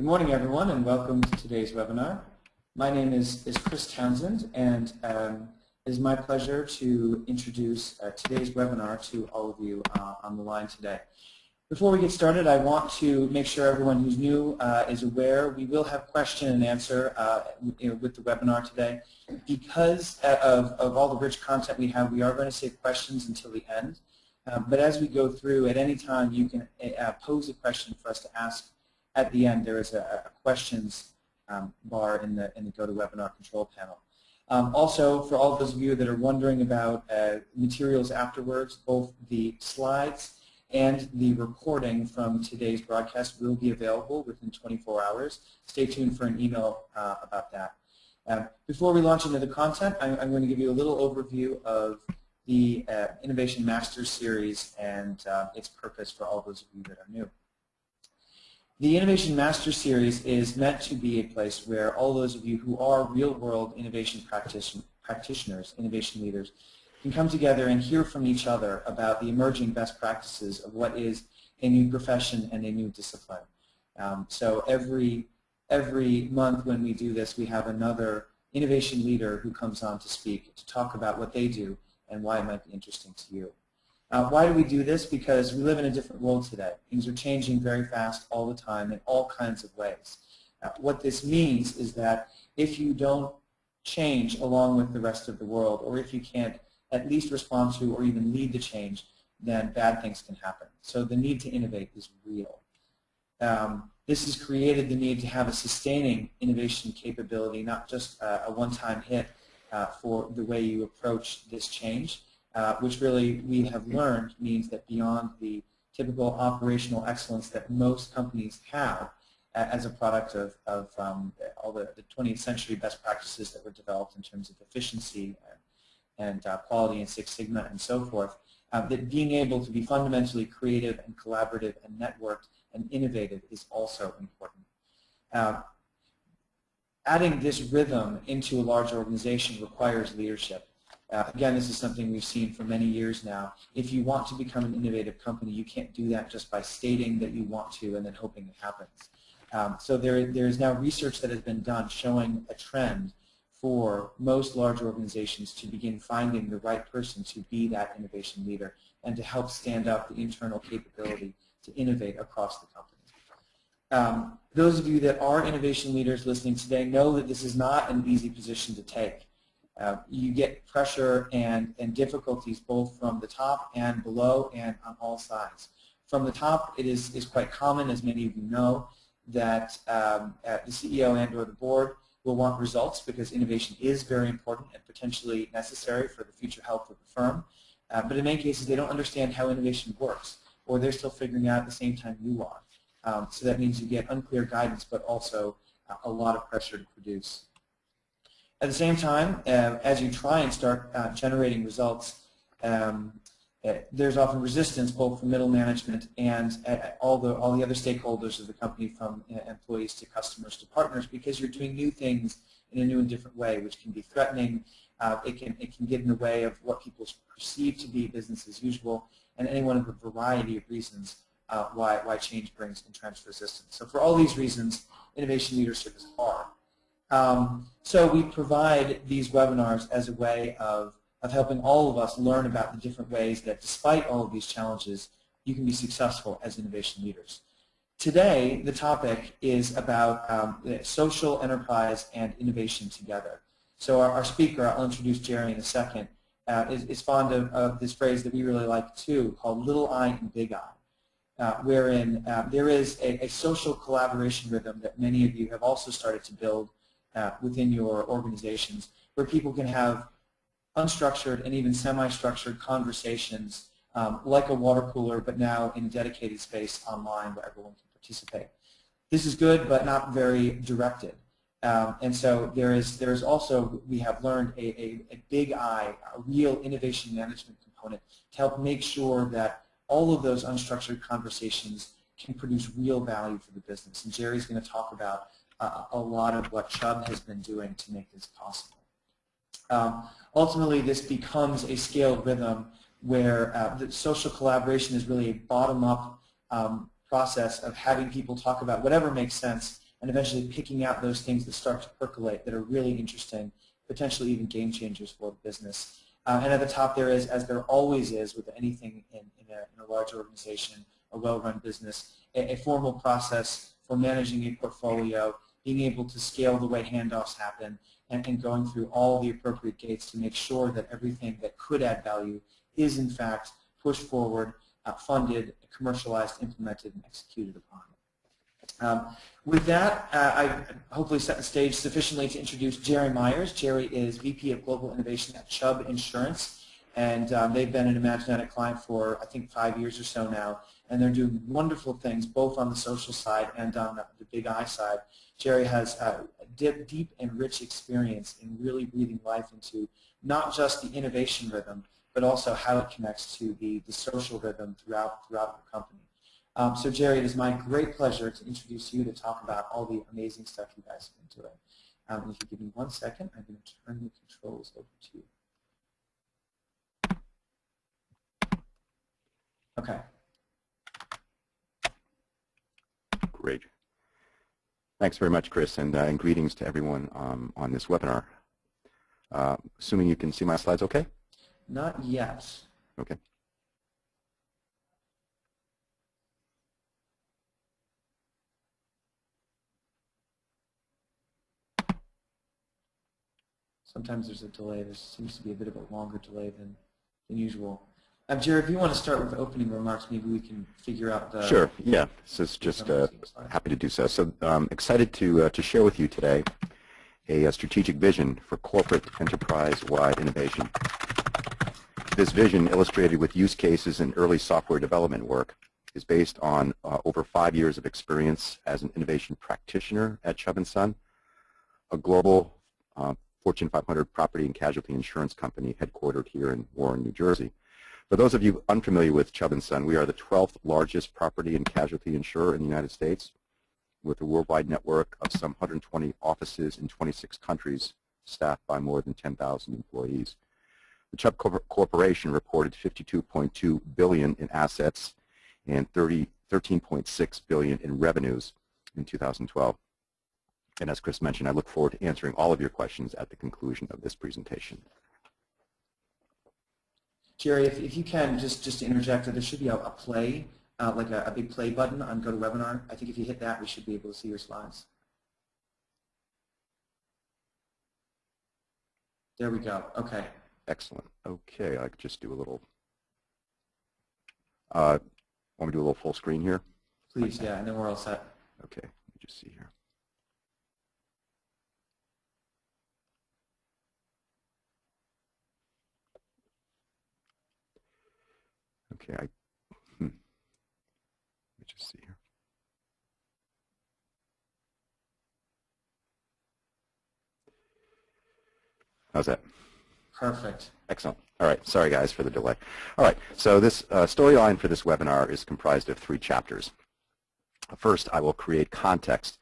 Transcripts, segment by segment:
Good morning, everyone, and welcome to today's webinar. My name is Chris Townsend, and it is my pleasure to introduce today's webinar to all of you on the line today. Before we get started, I want to make sure everyone who's new is aware we will have question and answer with the webinar today. Because of all the rich content we have, we are going to save questions until the end. But as we go through, at any time you can pose a question for us to ask. At the end, there is a questions bar in the GoToWebinar control panel. Also, for all of those of you that are wondering about materials afterwards, both the slides and the recording from today's broadcast will be available within 24 hours. Stay tuned for an email about that. Before we launch into the content, I'm going to give you a little overview of the Innovation Masters series and its purpose for all those of you that are new. The Innovation Master Series is meant to be a place where all those of you who are real-world innovation practitioners, innovation leaders, can come together and hear from each other about the emerging best practices of what is a new profession and a new discipline. So every month when we do this, we have another innovation leader who comes on to speak to talk about what they do and why it might be interesting to you. Why do we do this? Because we live in a different world today. Things are changing very fast all the time in all kinds of ways. What this means is that if you don't change along with the rest of the world, or if you can't at least respond to or even lead the change, then bad things can happen. So the need to innovate is real. This has created the need to have a sustaining innovation capability, not just a one-time hit for the way you approach this change. Which really we have learned means that beyond the typical operational excellence that most companies have as a product of all the 20th century best practices that were developed in terms of efficiency and quality and Six Sigma and so forth, that being able to be fundamentally creative and collaborative and networked and innovative is also important. Adding this rhythm into a large organization requires leadership. Again, this is something we've seen for many years now. If you want to become an innovative company, you can't do that just by stating that you want to and then hoping it happens. So there is now research that has been done showing a trend for most large organizations to begin finding the right person to be that innovation leader and to help stand up the internal capability to innovate across the company. Those of you that are innovation leaders listening today know that this is not an easy position to take. You get pressure and difficulties both from the top and below and on all sides. From the top, it is quite common, as many of you know, that the CEO and or the board will want results because innovation is very important and potentially necessary for the future health of the firm. But in many cases, they don't understand how innovation works, or they're still figuring out at the same time you are. So that means you get unclear guidance, but also a lot of pressure to produce. At the same time, as you try and start generating results, there's often resistance both from middle management and all the other stakeholders of the company, from employees to customers to partners, because you're doing new things in a new and different way, which can be threatening. It can get in the way of what people perceive to be business as usual, and any one of a variety of reasons why change brings entrenched resistance. So for all these reasons, innovation leadership is hard. So we provide these webinars as a way of helping all of us learn about the different ways that, despite all of these challenges, you can be successful as innovation leaders. Today, the topic is about social enterprise and innovation together. So our speaker, I'll introduce Gerry in a second, is fond of this phrase that we really like too, called little I and big I, wherein there is a social collaboration rhythm that many of you have also started to build within your organizations, where people can have unstructured and even semi-structured conversations like a water cooler, but now in a dedicated space online where everyone can participate. This is good, but not very directed. And so there is also, we have learned, a big I, a real innovation management component to help make sure that all of those unstructured conversations can produce real value for the business. And Gerry's going to talk about a lot of what Chubb has been doing to make this possible. Ultimately, this becomes a scaled rhythm where the social collaboration is really a bottom-up process of having people talk about whatever makes sense and eventually picking out those things that start to percolate that are really interesting, potentially even game changers for the business. And at the top there is, as there always is with anything in a large organization, a well-run business, a formal process for managing a portfolio, being able to scale the way handoffs happen, and going through all the appropriate gates to make sure that everything that could add value is in fact pushed forward, funded, commercialized, implemented, and executed upon. With that, I hopefully set the stage sufficiently to introduce Gerry Myers. Gerry is VP of Global Innovation at Chubb Insurance, and they've been an Imaginetic client for, I think, 5 years or so now, and they're doing wonderful things both on the social side and on the big I side. Gerry has deep and rich experience in really breathing life into not just the innovation rhythm, but also how it connects to the social rhythm throughout your company. So Gerry, it is my great pleasure to introduce you to talk about all the amazing stuff you guys have been doing. If you give me 1 second, I'm going to turn the controls over to you. Okay. Great. Thanks very much, Chris, and greetings to everyone on this webinar. Assuming you can see my slides okay? Not yet. Okay. Sometimes there's a delay. There seems to be a bit of a longer delay than usual. Gerry, if you want to start with opening remarks, maybe we can figure out the... Sure, yeah. This is just happy to do so. So excited to share with you today a strategic vision for corporate enterprise-wide innovation. This vision, illustrated with use cases and early software development work, is based on over 5 years of experience as an innovation practitioner at Chubb Son, a global Fortune 500 property and casualty insurance company headquartered here in Warren, New Jersey. For those of you unfamiliar with Chubb Son, we are the 12th largest property and casualty insurer in the United States, with a worldwide network of some 120 offices in 26 countries, staffed by more than 10,000 employees. The Chubb Corporation reported $52.2 billion in assets and $13.6 billion in revenues in 2012. And as Chris mentioned, I look forward to answering all of your questions at the conclusion of this presentation. Gerry, if you can, just to interject, there should be a play, like a big play button on GoToWebinar. I think if you hit that, we should be able to see your slides. There we go. Okay. Excellent. Okay, I could just do a little. Want me to do a little full screen here? Please, yeah, and then we're all set. Okay, let me just see here. Okay, let me just see here. How's that? Perfect. Excellent. All right. Sorry, guys, for the delay. All right. So this storyline for this webinar is comprised of 3 chapters. First, I will create context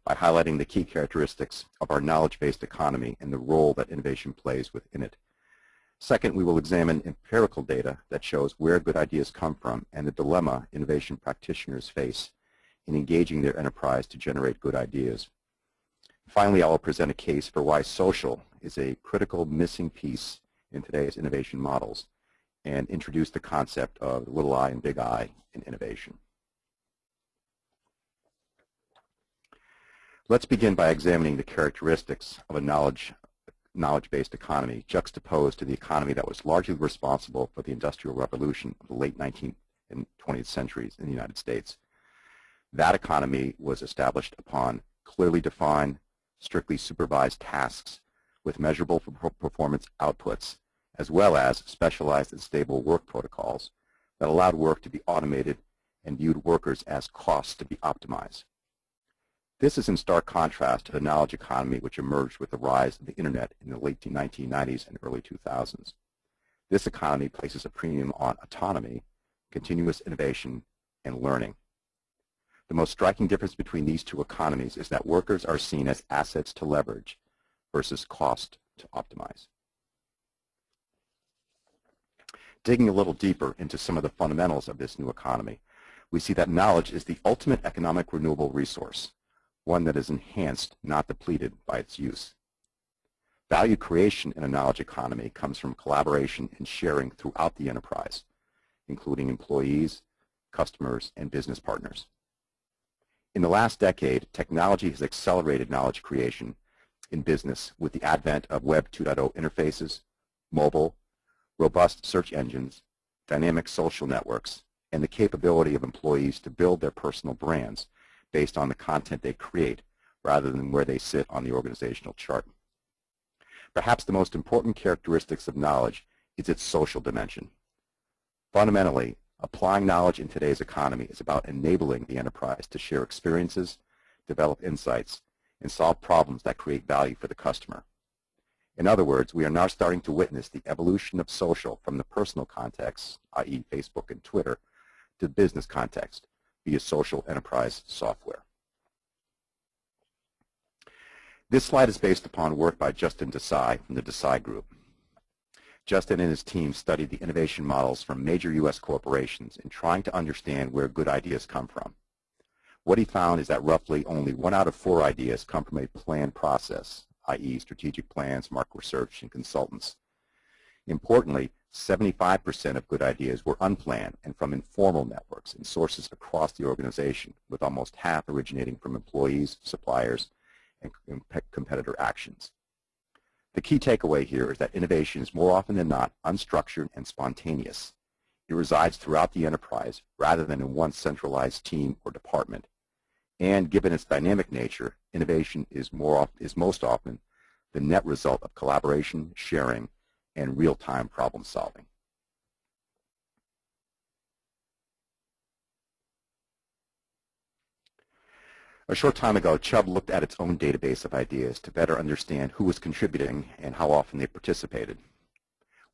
by highlighting the key characteristics of our knowledge-based economy and the role that innovation plays within it. Second, we will examine empirical data that shows where good ideas come from and the dilemma innovation practitioners face in engaging their enterprise to generate good ideas. Finally, I will present a case for why social is a critical missing piece in today's innovation models and introduce the concept of little I and big I in innovation. Let's begin by examining the characteristics of a knowledge-based economy juxtaposed to the economy that was largely responsible for the Industrial Revolution of the late 19th and 20th centuries in the United States. That economy was established upon clearly defined, strictly supervised tasks with measurable performance outputs, as well as specialized and stable work protocols that allowed work to be automated and viewed workers as costs to be optimized. This is in stark contrast to the knowledge economy which emerged with the rise of the Internet in the late 1990s and early 2000s. This economy places a premium on autonomy, continuous innovation, and learning. The most striking difference between these two economies is that workers are seen as assets to leverage versus cost to optimize. Digging a little deeper into some of the fundamentals of this new economy, we see that knowledge is the ultimate economic renewable resource. one that is enhanced, not depleted by its use. Value creation in a knowledge economy comes from collaboration and sharing throughout the enterprise, including employees, customers, and business partners. In the last decade, technology has accelerated knowledge creation in business with the advent of Web 2.0 interfaces, mobile, robust search engines, dynamic social networks, and the capability of employees to build their personal brands based on the content they create rather than where they sit on the organizational chart. Perhaps the most important characteristics of knowledge is its social dimension. Fundamentally, applying knowledge in today's economy is about enabling the enterprise to share experiences, develop insights, and solve problems that create value for the customer. In other words, we are now starting to witness the evolution of social from the personal context, i.e. Facebook and Twitter, to the business context via social enterprise software. This slide is based upon work by Justin Desai from the Desai Group. Justin and his team studied the innovation models from major U.S. corporations in trying to understand where good ideas come from. What he found is that roughly only 1 out of 4 ideas come from a planned process, i.e. strategic plans, market research, and consultants. Importantly, 75% of good ideas were unplanned and from informal networks and sources across the organization, with almost half originating from employees, suppliers, and competitor actions. The key takeaway here is that innovation is more often than not unstructured and spontaneous. It resides throughout the enterprise rather than in one centralized team or department. And given its dynamic nature, innovation is most often the net result of collaboration, sharing, and real-time problem solving. A short time ago, Chubb looked at its own database of ideas to better understand who was contributing and how often they participated.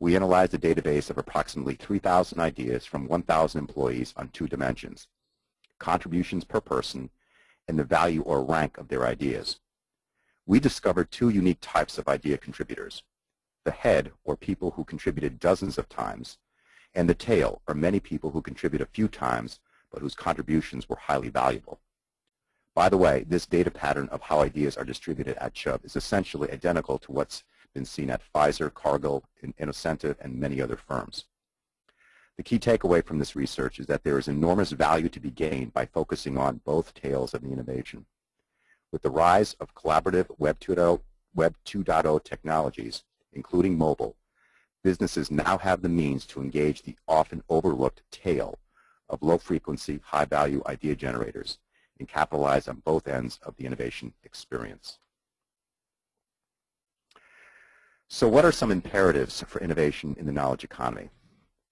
We analyzed a database of approximately 3,000 ideas from 1,000 employees on 2 dimensions: contributions per person and the value or rank of their ideas. We discovered 2 unique types of idea contributors: the head, or people who contributed dozens of times, and the tail, or many people who contribute a few times but whose contributions were highly valuable. By the way, this data pattern of how ideas are distributed at Chubb is essentially identical to what's been seen at Pfizer, Cargill, Innocentive, and many other firms. The key takeaway from this research is that there is enormous value to be gained by focusing on both tails of the innovation. With the rise of collaborative Web 2.0 technologies, including mobile, businesses now have the means to engage the often overlooked tail of low-frequency, high-value idea generators and capitalize on both ends of the innovation experience. So what are some imperatives for innovation in the knowledge economy?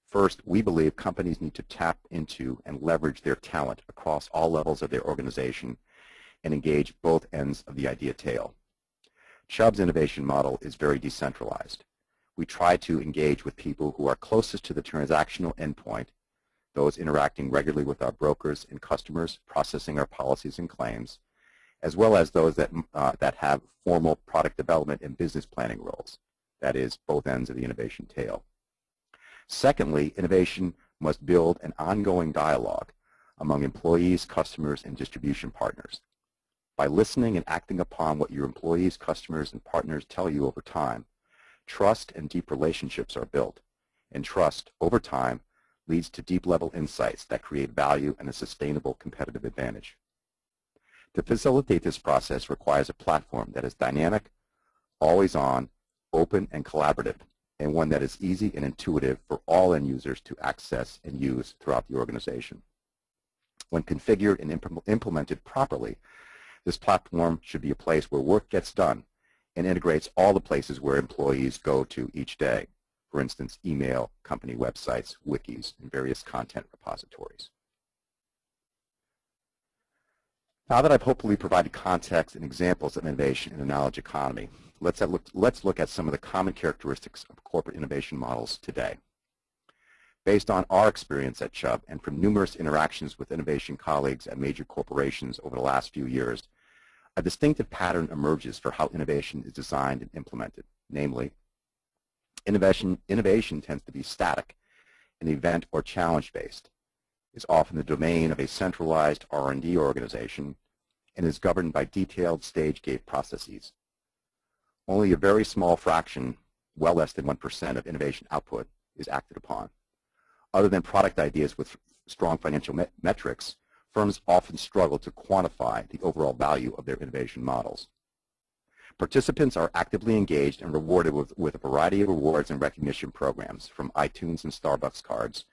First, we believe companies need to tap into and leverage their talent across all levels of their organization and engage both ends of the idea tail. Chubb's innovation model is very decentralized. We try to engage with people who are closest to the transactional endpoint, those interacting regularly with our brokers and customers, processing our policies and claims, as well as those that have formal product development and business planning roles, that is, both ends of the innovation tail. Secondly, innovation must build an ongoing dialogue among employees, customers, and distribution partners. By listening and acting upon what your employees, customers, and partners tell you over time, trust and deep relationships are built, and trust, over time, leads to deep-level insights that create value and a sustainable competitive advantage. To facilitate this process requires a platform that is dynamic, always on, open, and collaborative, and one that is easy and intuitive for all end users to access and use throughout the organization. When configured and implemented properly, this platform should be a place where work gets done and integrates all the places where employees go to each day. For instance, email, company websites, wikis, and various content repositories. Now that I've hopefully provided context and examples of innovation in the knowledge economy, let's look at some of the common characteristics of corporate innovation models today. Based on our experience at Chubb and from numerous interactions with innovation colleagues at major corporations over the last few years, a distinctive pattern emerges for how innovation is designed and implemented. Namely, innovation tends to be static and event or challenge-based, is often the domain of a centralized R&D organization, and is governed by detailed stage gate processes. Only a very small fraction, well less than 1% of innovation output, is acted upon. Other than product ideas with strong financial metrics, firms often struggle to quantify the overall value of their innovation models. Participants are actively engaged and rewarded with a variety of rewards and recognition programs, from iTunes and Starbucks cards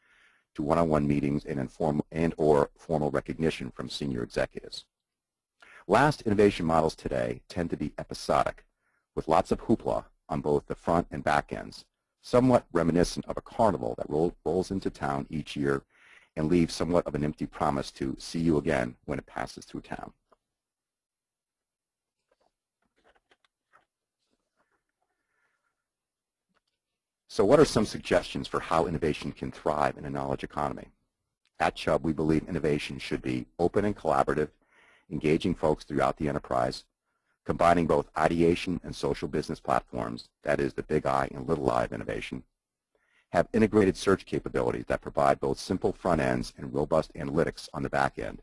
to one-on-one meetings and or formal recognition from senior executives. Last innovation models today tend to be episodic, with lots of hoopla on both the front and back ends, somewhat reminiscent of a carnival that rolls into town each year and leaves somewhat of an empty promise to see you again when it passes through town. So what are some suggestions for how innovation can thrive in a knowledge economy? At Chubb, we believe innovation should be open and collaborative, engaging folks throughout the enterprise, combining both ideation and social business platforms, that is the big I and little I of innovation, have integrated search capabilities that provide both simple front ends and robust analytics on the back end.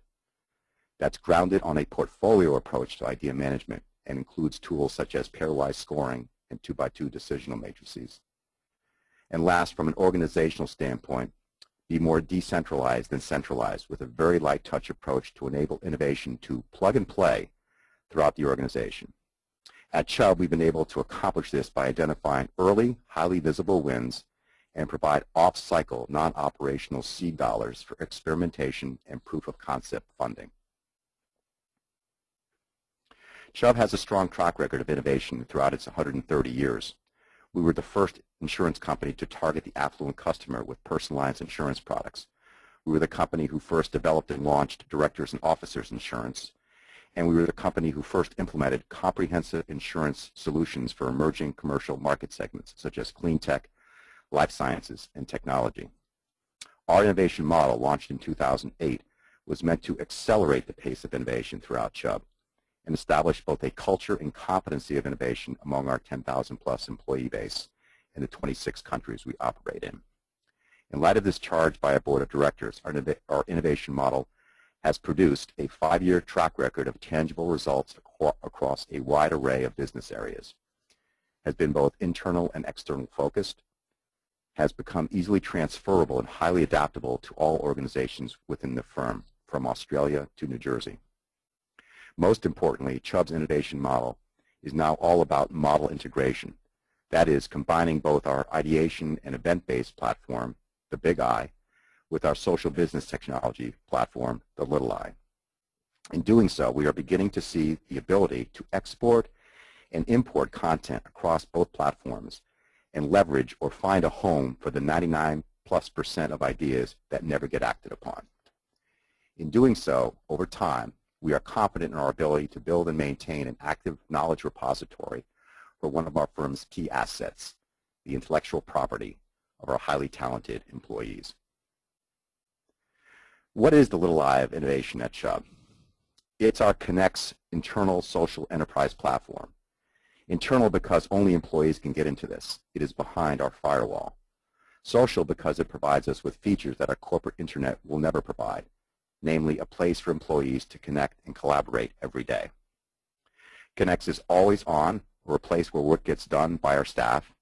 That's grounded on a portfolio approach to idea management and includes tools such as pairwise scoring and 2x2 decisional matrices. And last, from an organizational standpoint, be more decentralized than centralized with a very light touch approach to enable innovation to plug and play throughout the organization. At Chubb, we've been able to accomplish this by identifying early, highly visible wins and provide off-cycle, non-operational seed dollars for experimentation and proof of concept funding. Chubb has a strong track record of innovation throughout its 130 years. We were the first insurance company to target the affluent customer with personalized insurance products. We were the company who first developed and launched directors and officers insurance. And we were the company who first implemented comprehensive insurance solutions for emerging commercial market segments, such as clean tech, life sciences, and technology. Our innovation model, launched in 2008, was meant to accelerate the pace of innovation throughout Chubb and establish both a culture and competency of innovation among our 10,000-plus employee base in the 26 countries we operate in. In light of this charge by our board of directors, our innovation model has produced a 5-year track record of tangible results across a wide array of business areas, has been both internal and external focused, has become easily transferable and highly adaptable to all organizations within the firm, from Australia to New Jersey. Most importantly, Chubb's innovation model is now all about model integration. That is, combining both our ideation and event-based platform, the big I, with our social business technology platform, the little I. In doing so, we are beginning to see the ability to export and import content across both platforms and leverage or find a home for the 99+% of ideas that never get acted upon. In doing so, over time, we are confident in our ability to build and maintain an active knowledge repository for one of our firm's key assets, the intellectual property of our highly talented employees. What is the little I of innovation at Chubb? It's our Connects internal social enterprise platform. Internal because only employees can get into this. It is behind our firewall. Social because it provides us with features that our corporate internet will never provide, namely a place for employees to connect and collaborate every day. Connects is always on, or a place where work gets done by our staff.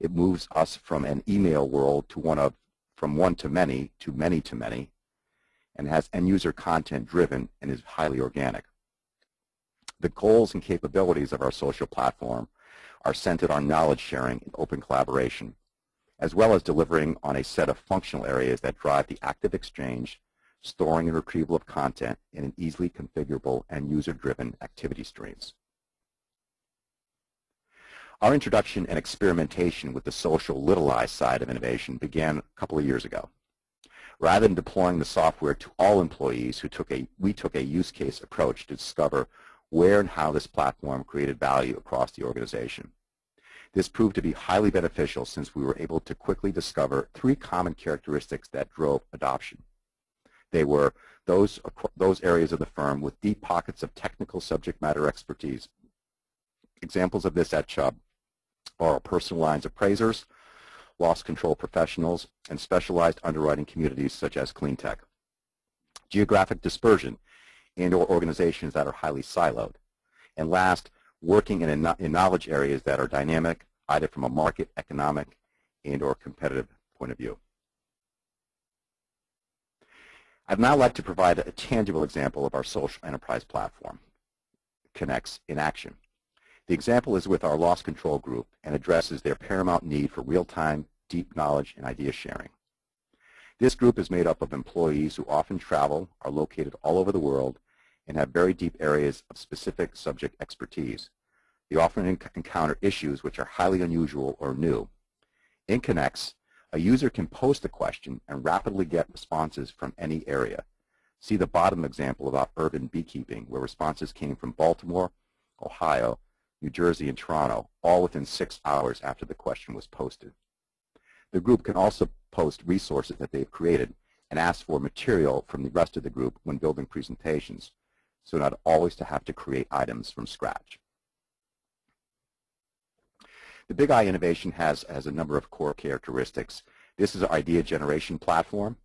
It moves us from an email world to from one to many, and has end-user content driven and is highly organic. The goals and capabilities of our social platform are centered on knowledge sharing and open collaboration, as well as delivering on a set of functional areas that drive the active exchange, storing and retrieval of content in an easily configurable and user-driven activity streams. Our introduction and experimentation with the social little I side of innovation began a couple of years ago. Rather than deploying the software to all employees, we took a use case approach to discover where and how this platform created value across the organization. This proved to be highly beneficial since we were able to quickly discover 3 common characteristics that drove adoption. They were those areas of the firm with deep pockets of technical subject matter expertise. Examples of this at Chubb are personal lines appraisers, loss control professionals, and specialized underwriting communities such as clean tech. Geographic dispersion and or organizations that are highly siloed. And last, working in knowledge areas that are dynamic, either from a market, economic, and or competitive point of view. I'd now like to provide a tangible example of our social enterprise platform, Connects in action. The example is with our loss control group and addresses their paramount need for real-time, deep knowledge and idea sharing. This group is made up of employees who often travel, are located all over the world, and have very deep areas of specific subject expertise. They often encounter issues which are highly unusual or new. In Connects, a user can post a question and rapidly get responses from any area. See the bottom example about urban beekeeping, where responses came from Baltimore, Ohio, New Jersey, and Toronto, all within 6 hours after the question was posted. The group can also post resources that they've created and ask for material from the rest of the group when building presentations, so not always to have to create items from scratch. The Big I innovation has a number of core characteristics. This is an idea generation platform.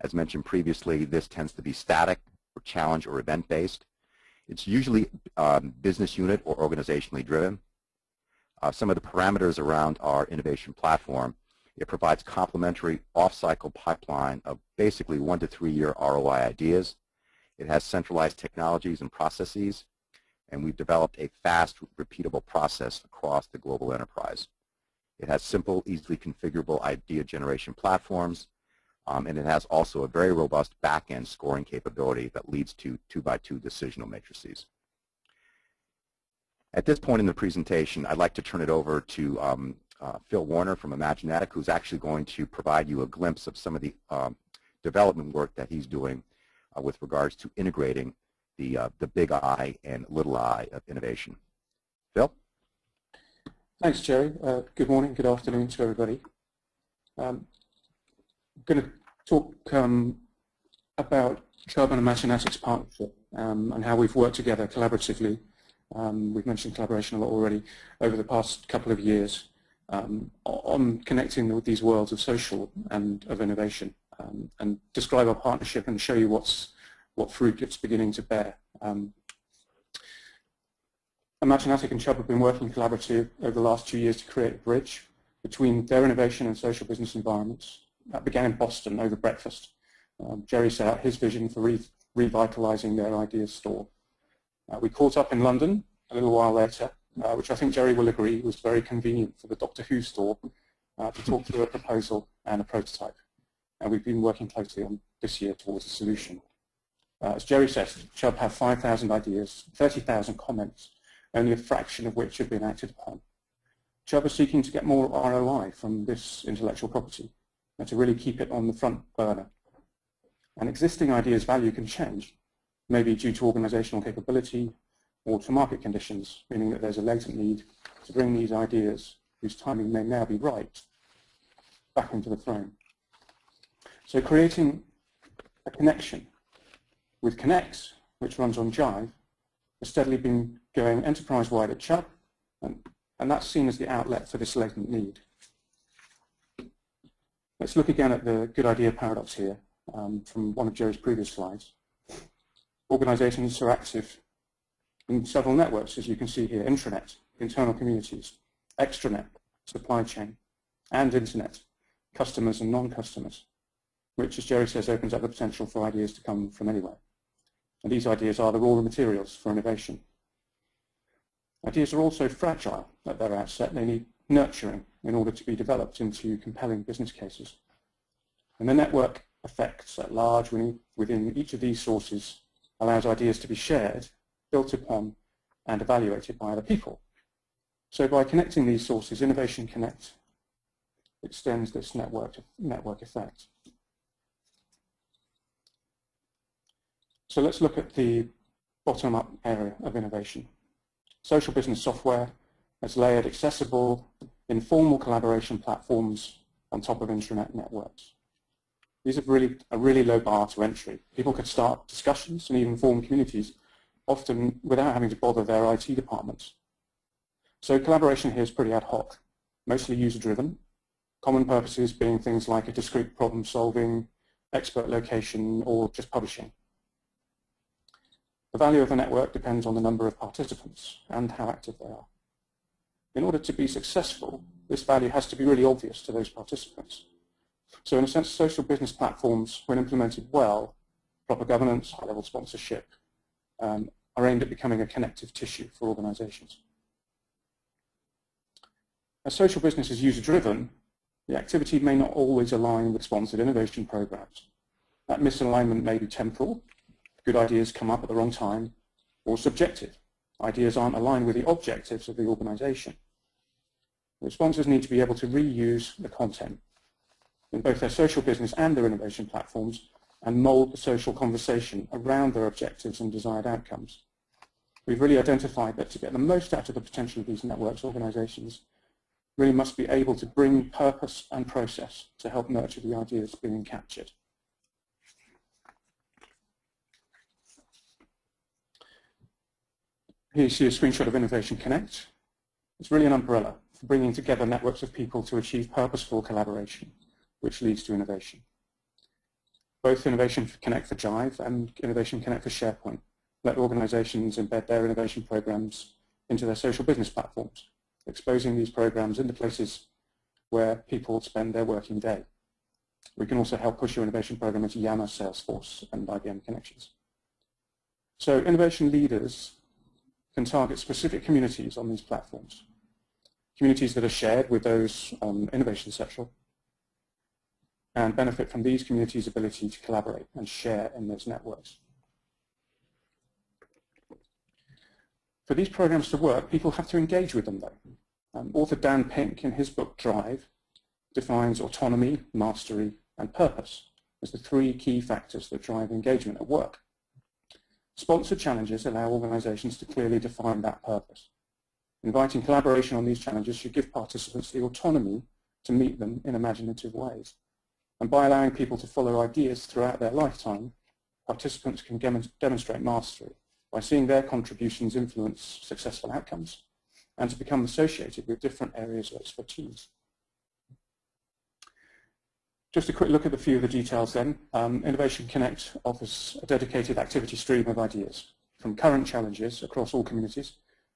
As mentioned previously, this tends to be static or challenge or event-based. It's usually business unit or organizationally driven. Some of the parameters around our innovation platform: it provides complementary off-cycle pipeline of basically 1 to 3 year ROI ideas. It has centralized technologies and processes, and we've developed a fast, repeatable process across the global enterprise. It has simple, easily configurable idea generation platforms, and it has also a very robust back-end scoring capability that leads to 2x2 decisional matrices. At this point in the presentation, I'd like to turn it over to Phil Warner from Imaginetic, who's actually going to provide you a glimpse of some of the development work that he's doing with regards to integrating the big I and little I of innovation. Phil? Thanks, Gerry. Good morning, good afternoon to everybody. I'm going to talk about Chubb and Imaginetic's partnership and how we've worked together collaboratively. We've mentioned collaboration a lot already over the past couple of years on connecting with these worlds of social and of innovation, and describe our partnership and show you what fruit it's beginning to bear. Imaginetic and Chubb have been working collaboratively over the last 2 years to create a bridge between their innovation and social business environments. That began in Boston over breakfast. Gerry set out his vision for revitalizing their ideas store. We caught up in London a little while later, which I think Gerry will agree was very convenient for the Doctor Who store to talk through a proposal and a prototype. And we've been working closely on this year towards a solution. As Gerry says, Chubb have 5,000 ideas, 30,000 comments, only a fraction of which have been acted upon. Chubb are seeking to get more ROI from this intellectual property and to really keep it on the front burner. And existing ideas' value can change, maybe due to organizational capability or to market conditions, meaning that there's a latent need to bring these ideas, whose timing may now be right, back into the frame. So creating a connection with Connects, which runs on Jive, has steadily been going enterprise-wide at Chubb, and that's seen as the outlet for this latent need. Let's look again at the good idea paradox here from one of Gerry's previous slides. Organizations are active in several networks, as you can see here: intranet, internal communities, extranet, supply chain, and internet, customers and non-customers, which, as Gerry says, opens up the potential for ideas to come from anywhere. And these ideas are the raw materials for innovation. Ideas are also fragile at their outset. They need nurturing in order to be developed into compelling business cases. And the network effects at large within each of these sources allows ideas to be shared, built upon, and evaluated by other people. So by connecting these sources, Innovation Connect extends this network effect. So let's look at the bottom-up area of innovation. Social business software has layered accessible, informal collaboration platforms on top of intranet networks. These are a really low bar to entry. People could start discussions and even form communities, often without having to bother their IT departments. So collaboration here is pretty ad hoc, mostly user-driven, common purposes being things like a discrete problem-solving, expert location, or just publishing. The value of a network depends on the number of participants and how active they are. In order to be successful, this value has to be really obvious to those participants. So in a sense, social business platforms, when implemented well, proper governance, high-level sponsorship, are aimed at becoming a connective tissue for organizations. As social business is user-driven, the activity may not always align with sponsored innovation programs. That misalignment may be temporal, good ideas come up at the wrong time, or subjective. Ideas aren't aligned with the objectives of the organization. The sponsors need to be able to reuse the content in both their social business and their innovation platforms and mold the social conversation around their objectives and desired outcomes. We've really identified that to get the most out of the potential of these networks, organizations really must be able to bring purpose and process to help nurture the ideas being captured. Here you see a screenshot of Innovation Connect. It's really an umbrella for bringing together networks of people to achieve purposeful collaboration, which leads to innovation. Both Innovation Connect for Jive and Innovation Connect for SharePoint let organizations embed their innovation programs into their social business platforms, exposing these programs into places where people spend their working day. We can also help push your innovation program into Yammer, Salesforce, and IBM connections. So innovation leaders can target specific communities on these platforms, communities that are shared with those on Innovation Central, and benefit from these communities' ability to collaborate and share in those networks. For these programs to work, people have to engage with them, though. Author Dan Pink, in his book Drive, defines autonomy, mastery, and purpose as the three key factors that drive engagement at work. Sponsored challenges allow organizations to clearly define that purpose. Inviting collaboration on these challenges should give participants the autonomy to meet them in imaginative ways. And by allowing people to follow ideas throughout their lifetime, participants can demonstrate mastery by seeing their contributions influence successful outcomes and to become associated with different areas of expertise. Just a quick look at a few of the details then. Innovation Connect offers a dedicated activity stream of ideas from current challenges across all communities,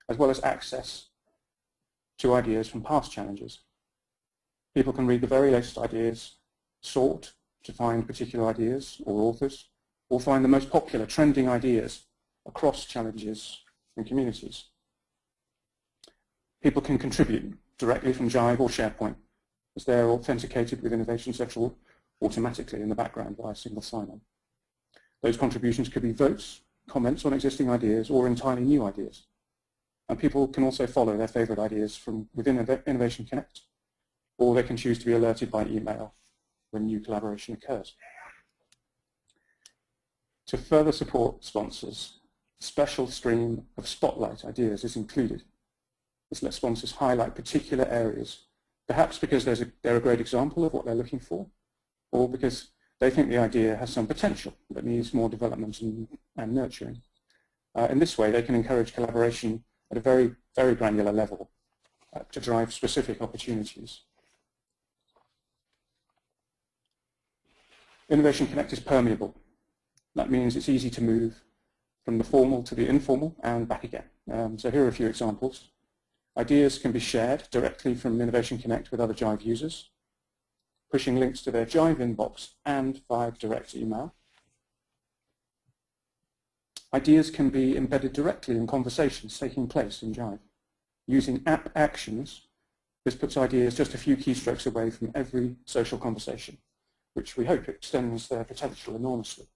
as well as access to ideas from past challenges. People can read the very latest ideas, sort to find particular ideas or authors, or find the most popular trending ideas across challenges and communities. People can contribute directly from Jive or SharePoint, as they're authenticated with Innovation Central automatically in the background via single sign-on. Those contributions could be votes, comments on existing ideas, or entirely new ideas. And people can also follow their favorite ideas from within Innovation Connect, or they can choose to be alerted by email when new collaboration occurs. To further support sponsors, a special stream of spotlight ideas is included. This lets sponsors highlight particular areas, perhaps because they're a great example of what they're looking for, or because they think the idea has some potential that needs more development and nurturing. In this way, they can encourage collaboration at a very, very granular level to drive specific opportunities. Innovation Connect is permeable. That means it's easy to move from the formal to the informal and back again. So here are a few examples. Ideas can be shared directly from Innovation Connect with other Jive users, pushing links to their Jive inbox and via direct email. Ideas can be embedded directly in conversations taking place in Jive. Using app actions, this puts ideas just a few keystrokes away from every social conversation, which we hope extends their potential enormously.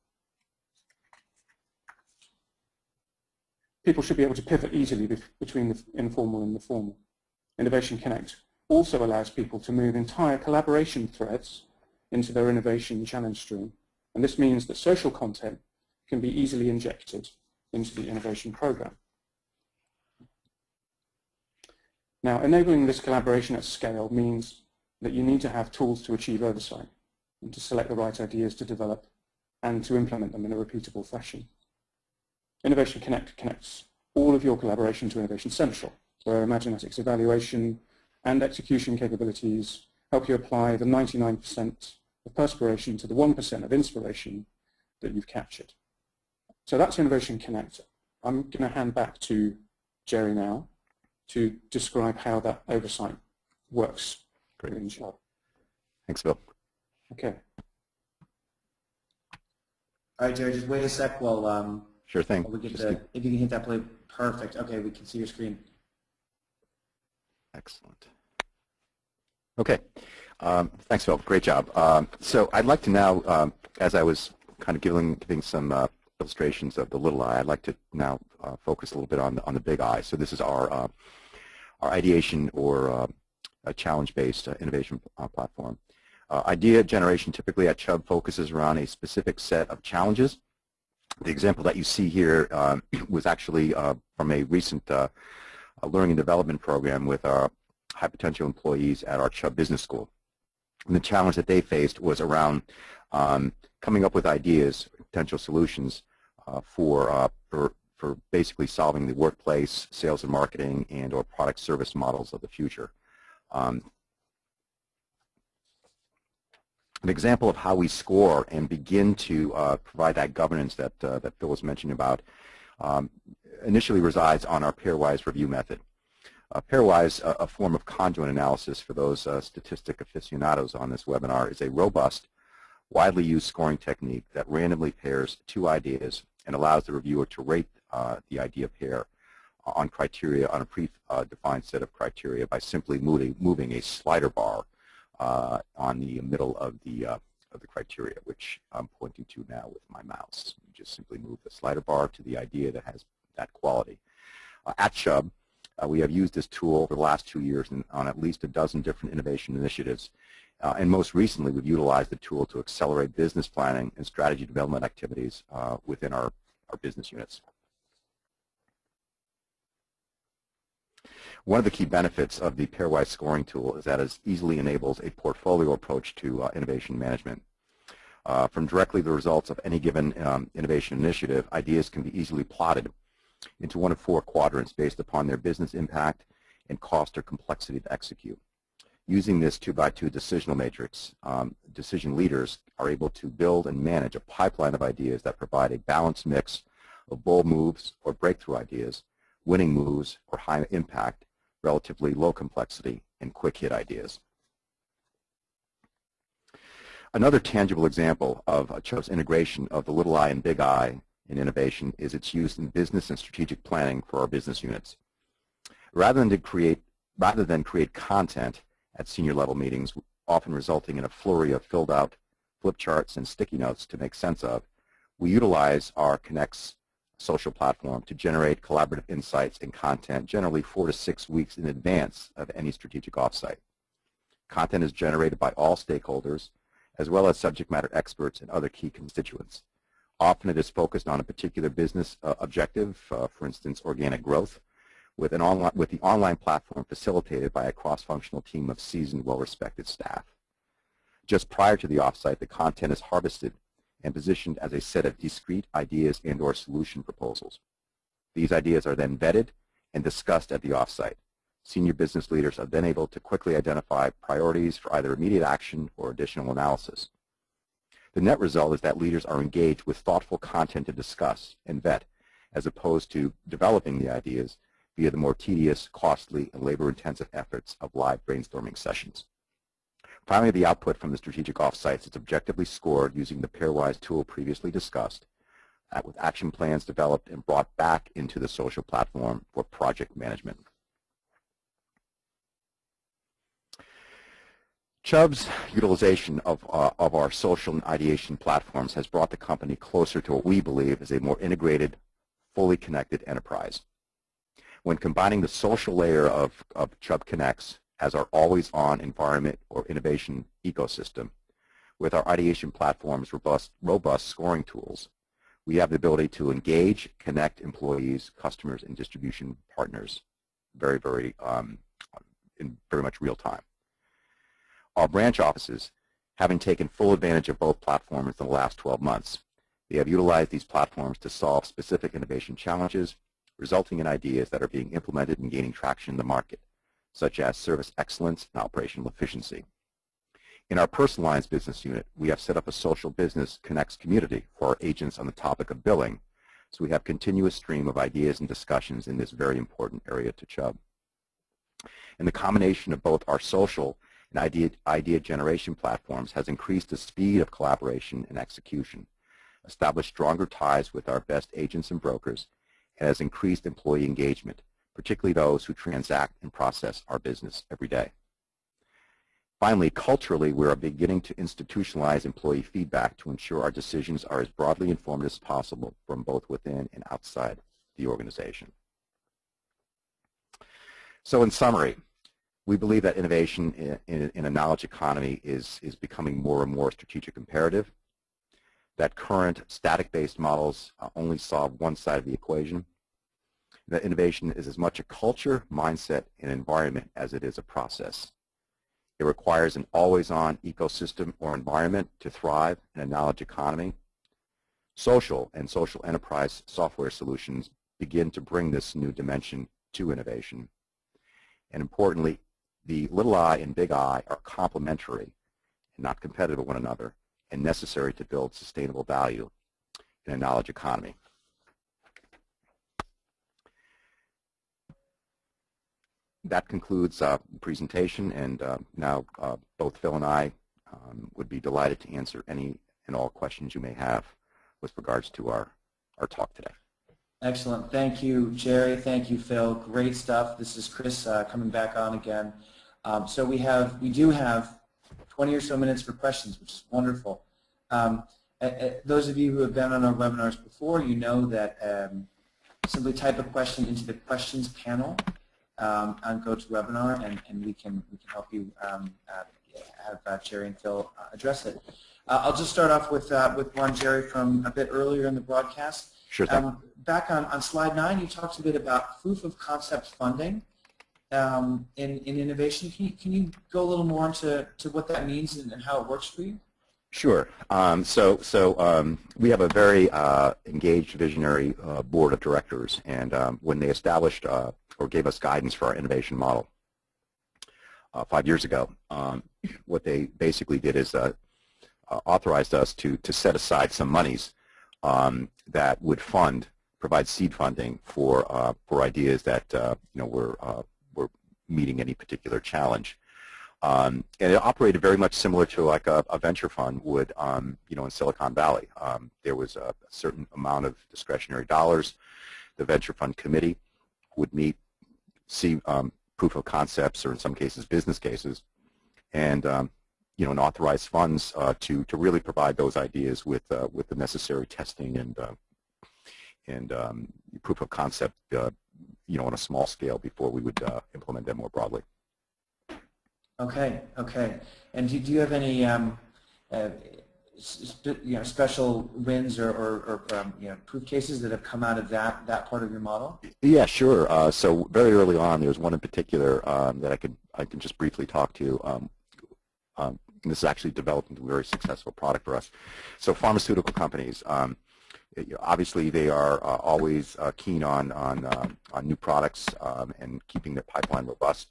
People should be able to pivot easily between the informal and the formal. Innovation Connect also allows people to move entire collaboration threads into their innovation challenge stream. And this means that social content can be easily injected into the innovation program. Now, enabling this collaboration at scale means that you need to have tools to achieve oversight and to select the right ideas to develop and to implement them in a repeatable fashion. Innovation Connect connects all of your collaboration to Innovation Central, where Imaginatics evaluation and execution capabilities help you apply the 99% of perspiration to the 1% of inspiration that you've captured. So that's Innovation Connect. I'm going to hand back to Gerry now to describe how that oversight works. Great. In Chubb. Thanks, Bill. Okay. All right, Gerry, just wait a sec while Sure thing. while we get the, if you can hit that play. Perfect. Okay, we can see your screen. Excellent. Okay. Thanks, Phil. Great job. So I'd like to now, as I was kind of giving some illustrations of the little I, I'd like to now focus a little bit on the big I. So this is our ideation or a challenge-based innovation platform. Idea generation typically at Chubb focuses around a specific set of challenges. The example that you see here was actually from a recent learning and development program with our high potential employees at our Chubb Business School. And the challenge that they faced was around coming up with ideas, potential solutions for basically solving the workplace, sales and marketing, and or product service models of the future. An example of how we score and begin to provide that governance that Phil was mentioning about initially resides on our Pairwise review method. Pairwise, a form of conjoint analysis for those statistic aficionados on this webinar, is a robust, widely used scoring technique that randomly pairs two ideas and allows the reviewer to rate the idea pair on criteria, on a predefined set of criteria by simply moving a slider bar on the middle of the criteria, which I'm pointing to now with my mouse. You just simply move the slider bar to the idea that has that quality. At Chubb, we have used this tool over the last 2 years on at least a dozen different innovation initiatives. And most recently, we've utilized the tool to accelerate business planning and strategy development activities within our business units. One of the key benefits of the Pairwise scoring tool is that it easily enables a portfolio approach to innovation management. From directly the results of any given innovation initiative, ideas can be easily plotted into one of 4 quadrants based upon their business impact and cost or complexity to execute. Using this 2x2 decisional matrix, decision leaders are able to build and manage a pipeline of ideas that provide a balanced mix of bold moves or breakthrough ideas, winning moves or high impact, relatively low complexity, and quick hit ideas. Another tangible example of Chubb's integration of the little I and big I in innovation is its use in business and strategic planning for our business units. Rather than create content at senior level meetings, often resulting in a flurry of filled out flip charts and sticky notes to make sense of, we utilize our Connect's social platform to generate collaborative insights and content generally 4 to 6 weeks in advance of any strategic offsite. Content is generated by all stakeholders, as well as subject matter experts and other key constituents. Often it is focused on a particular business objective, for instance, organic growth, with the online platform facilitated by a cross-functional team of seasoned, well-respected staff. Just prior to the offsite, the content is harvested and positioned as a set of discrete ideas and or solution proposals. These ideas are then vetted and discussed at the offsite. Senior business leaders are then able to quickly identify priorities for either immediate action or additional analysis. The net result is that leaders are engaged with thoughtful content to discuss and vet, as opposed to developing the ideas via the more tedious, costly, and labor-intensive efforts of live brainstorming sessions. Finally, the output from the strategic offsites is objectively scored using the Pairwise tool previously discussed, with action plans developed and brought back into the social platform for project management. Chubb's utilization of our social and ideation platforms has brought the company closer to what we believe is a more integrated, fully connected enterprise. When combining the social layer of Chubb Connects as our always-on environment or innovation ecosystem with our ideation platform's robust scoring tools, we have the ability to engage, connect employees, customers, and distribution partners in very much real time. Our branch offices, having taken full advantage of both platforms in the last 12 months, they have utilized these platforms to solve specific innovation challenges, resulting in ideas that are being implemented and gaining traction in the market, such as service excellence and operational efficiency. In our personal lines business unit, we have set up a social business connects community for our agents on the topic of billing So we have continuous stream of ideas and discussions in this very important area to Chubb. And the combination of both our social and idea generation platforms has increased the speed of collaboration and execution, established stronger ties with our best agents and brokers, and has increased employee engagement, particularly those who transact and process our business every day. Finally, culturally, we are beginning to institutionalize employee feedback to ensure our decisions are as broadly informed as possible from both within and outside the organization. So in summary, we believe that innovation in a knowledge economy is becoming more and more strategic imperative, that current static-based models only solve one side of the equation, that innovation is as much a culture, mindset, and environment as it is a process. It requires an always-on ecosystem or environment to thrive in a knowledge economy. Social and social enterprise software solutions begin to bring this new dimension to innovation. And importantly, the little I and big I are complementary and not competitive with one another and necessary to build sustainable value in a knowledge economy. That concludes the presentation, and now both Phil and I would be delighted to answer any and all questions you may have with regards to our talk today. Excellent. Thank you, Gerry. Thank you, Phil. Great stuff. This is Chris coming back on again. So we do have 20 or so minutes for questions, which is wonderful. Those of you who have been on our webinars before, you know that simply type a question into the questions panel on GoToWebinar, and we can help you have Gerry and Phil address it. I'll just start off with one, Gerry, from a bit earlier in the broadcast. Sure thing. Back on slide 9, you talked a bit about proof of concept funding in innovation. Can you go a little more into what that means and how it works for you? Sure. So we have a very engaged visionary board of directors, and when they established or gave us guidance for our innovation model 5 years ago, what they basically did is authorized us to set aside some monies that would provide seed funding for ideas that were meeting any particular challenge. And it operated very much similar to like a venture fund would, in Silicon Valley. There was a certain amount of discretionary dollars. The venture fund committee would meet, see proof of concepts, or in some cases business cases, and and authorize funds to really provide those ideas with the necessary testing and proof of concept, on a small scale before we would implement them more broadly. Okay. And do you have any special wins or proof cases that have come out of that part of your model? Yeah, sure. So very early on, there's one in particular that I can just briefly talk to. This is actually developed into a very successful product for us. So pharmaceutical companies, obviously they are always keen on new products and keeping their pipeline robust.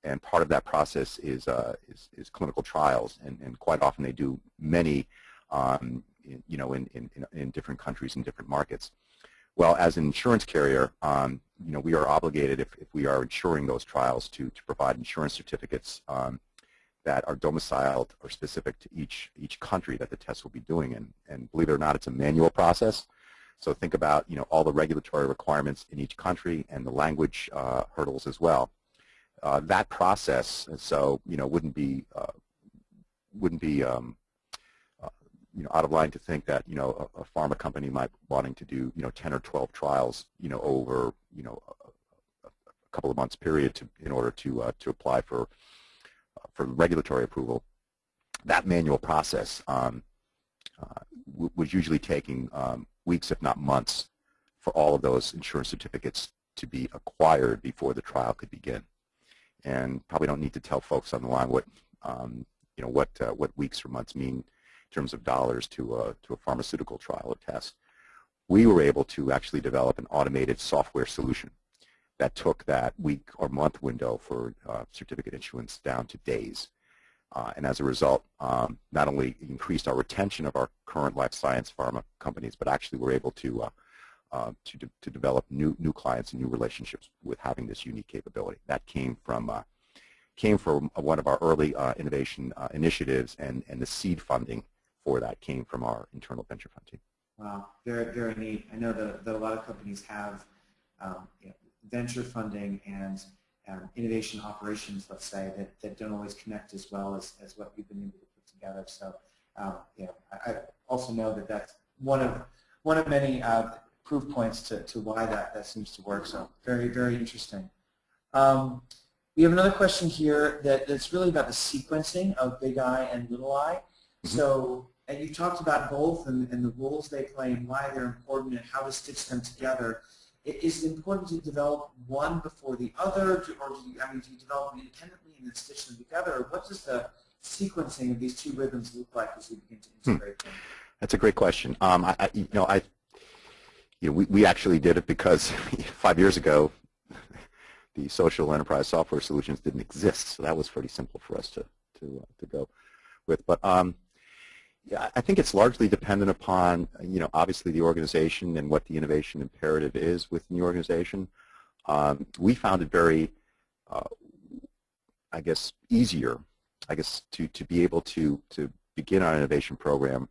And part of that process is clinical trials, and quite often they do many, in different countries and different markets. Well, as an insurance carrier, we are obligated, if we are insuring those trials, to provide insurance certificates that are domiciled or specific to each country that the test will be doing in. And believe it or not, it's a manual process. So think about all the regulatory requirements in each country and the language hurdles as well. That process, so wouldn't be out of line to think that a pharma company might wanting to do 10 or 12 trials over a couple of months period in order to apply for regulatory approval. That manual process was usually taking weeks, if not months, for all of those insurance certificates to be acquired before the trial could begin. And probably don't need to tell folks on the line what weeks or months mean in terms of dollars to a pharmaceutical trial or test. We were able to actually develop an automated software solution that took that week or month window for certificate issuance down to days. And as a result, not only increased our retention of our current life science pharma companies, but actually we're able to to develop new clients and new relationships with having this unique capability. That came from one of our early innovation initiatives, and the seed funding for that came from our internal venture fund team. Wow, very, very neat. I know that a lot of companies have venture funding and innovation operations, let's say, that don't always connect as well as what we've been able to put together. So, I also know that that's one of many proof points to why that seems to work. So, very, very interesting. We have another question here that's really about the sequencing of big I and little I. Mm-hmm. So, and you talked about both and the roles they play and why they're important and how to stitch them together. Is it important to develop one before the other, or do you develop them independently and then stitch them together? Or what does the sequencing of these two rhythms look like as you begin to integrate them? That's a great question. We actually did it because 5 years ago, the social enterprise software solutions didn't exist, so that was pretty simple for us to go with. But yeah, I think it's largely dependent upon, obviously the organization and what the innovation imperative is within the organization. We found it very, easier, to be able to begin our innovation program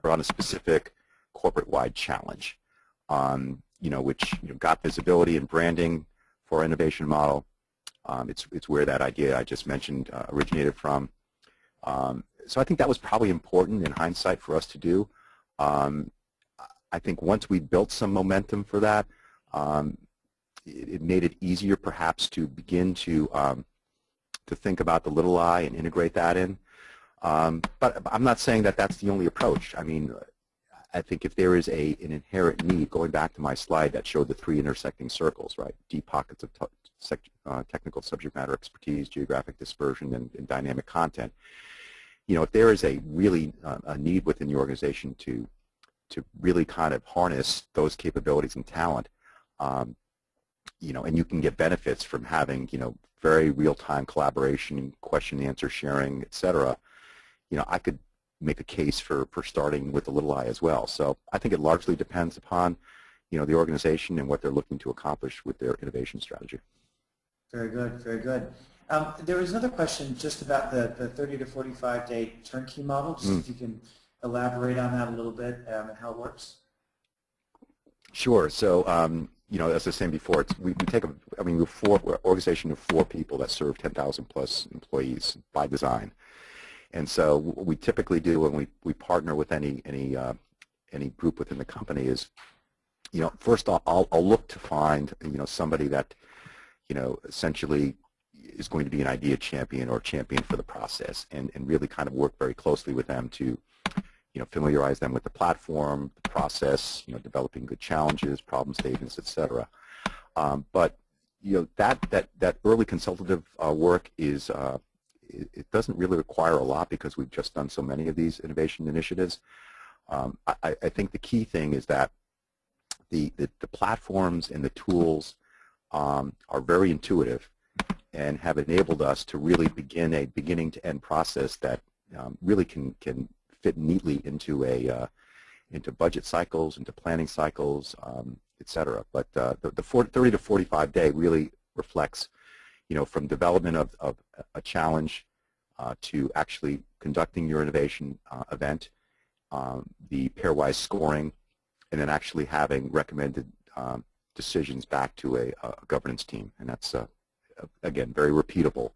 around a specific corporate-wide challenge, which got visibility and branding for our innovation model. It's where that idea I just mentioned originated from. So I think that was probably important in hindsight for us to do. I think once we built some momentum for that, it made it easier perhaps to begin to think about the little I and integrate that in. But I'm not saying that that's the only approach. I mean, I think if there is an inherent need, going back to my slide that showed the 3 intersecting circles, right? Deep pockets of technical subject matter expertise, geographic dispersion, and dynamic content. If there is a really a need within the organization to really kind of harness those capabilities and talent, and you can get benefits from having, very real-time collaboration, question-answer sharing, et cetera, I could make a case for starting with the little I as well. So I think it largely depends upon, the organization and what they're looking to accomplish with their innovation strategy. Very good, very good. There was another question just about the 30 to 45-day turnkey model. Just if you can elaborate on that a little bit and how it works. Sure. So, as I was saying before, we're an organization of 4 people that serve 10,000 plus employees by design. And so what we typically do when we partner with any group within the company is, first I'll look to find, somebody that, essentially is going to be an idea champion or champion for the process, and really kind of work very closely with them to, familiarize them with the platform, the process, developing good challenges, problem statements, et cetera. But, that early consultative work is, it doesn't really require a lot because we've just done so many of these innovation initiatives. I think the key thing is that the platforms and the tools are very intuitive and have enabled us to really begin a beginning-to-end process that really can fit neatly into budget cycles, into planning cycles, et cetera. But the 30 to 45 day really reflects, from development of a challenge to actually conducting your innovation event, the pairwise scoring, and then actually having recommended decisions back to a governance team. And that's, again, very repeatable.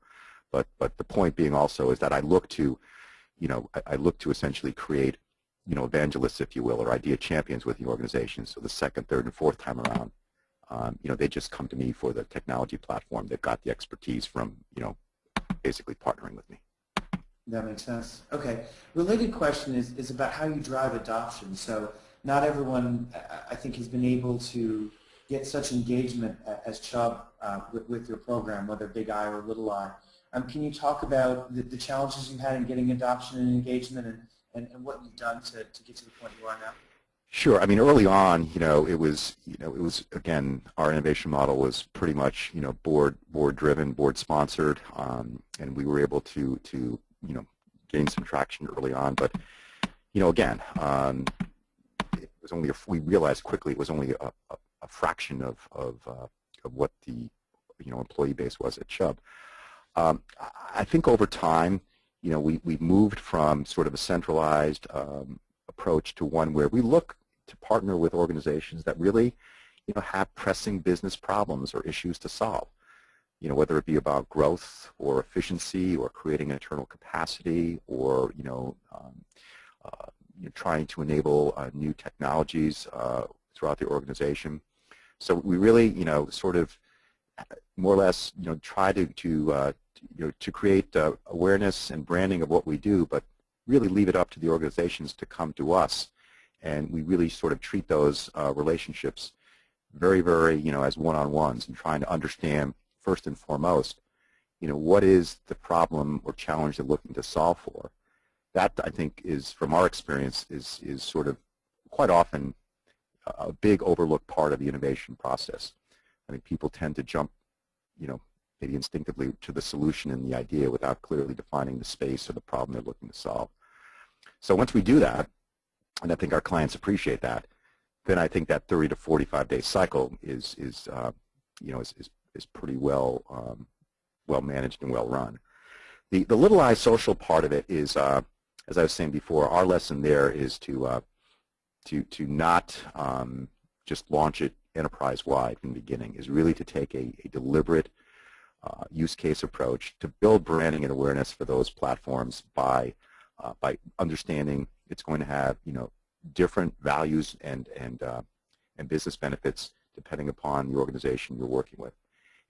But the point being also is that I look to essentially create, evangelists, if you will, or idea champions with the organization. So the second, third, and fourth time around, they just come to me for the technology platform. They've got the expertise from, basically partnering with me. That makes sense. Okay. Related question is about how you drive adoption. So not everyone, I think, has been able to get such engagement as Chubb with your program, whether big I or little I. Can you talk about the challenges you've had in getting adoption and engagement and what you've done to get to the point you are now? Sure. I mean, early on, it was again, our innovation model was pretty much, board driven, board sponsored, and we were able to gain some traction early on. But, again, was only we realized quickly it was only a fraction of what the employee base was at Chubb. I think over time, we moved from sort of a centralized approach to one where we look to partner with organizations that really have pressing business problems or issues to solve. Whether it be about growth or efficiency or creating internal capacity or trying to enable new technologies throughout the organization. So we really sort of more or less try to create awareness and branding of what we do, but really leave it up to the organizations to come to us, and we really sort of treat those relationships very, very as one-on-ones, and trying to understand first and foremost what is the problem or challenge they're looking to solve for. That, I think, is, from our experience, is sort of quite often a big overlooked part of the innovation process. I think people tend to jump maybe instinctively to the solution and the idea without clearly defining the space or the problem they're looking to solve. So once we do that, and I think our clients appreciate that, then I think that 30 to 45-day cycle is pretty well managed and well run. The little I social part of it is, as I was saying before, our lesson there is to not just launch it enterprise-wide from the beginning, is really to take a deliberate use case approach to build branding and awareness for those platforms by understanding it's going to have different values and business benefits depending upon the organization you're working with,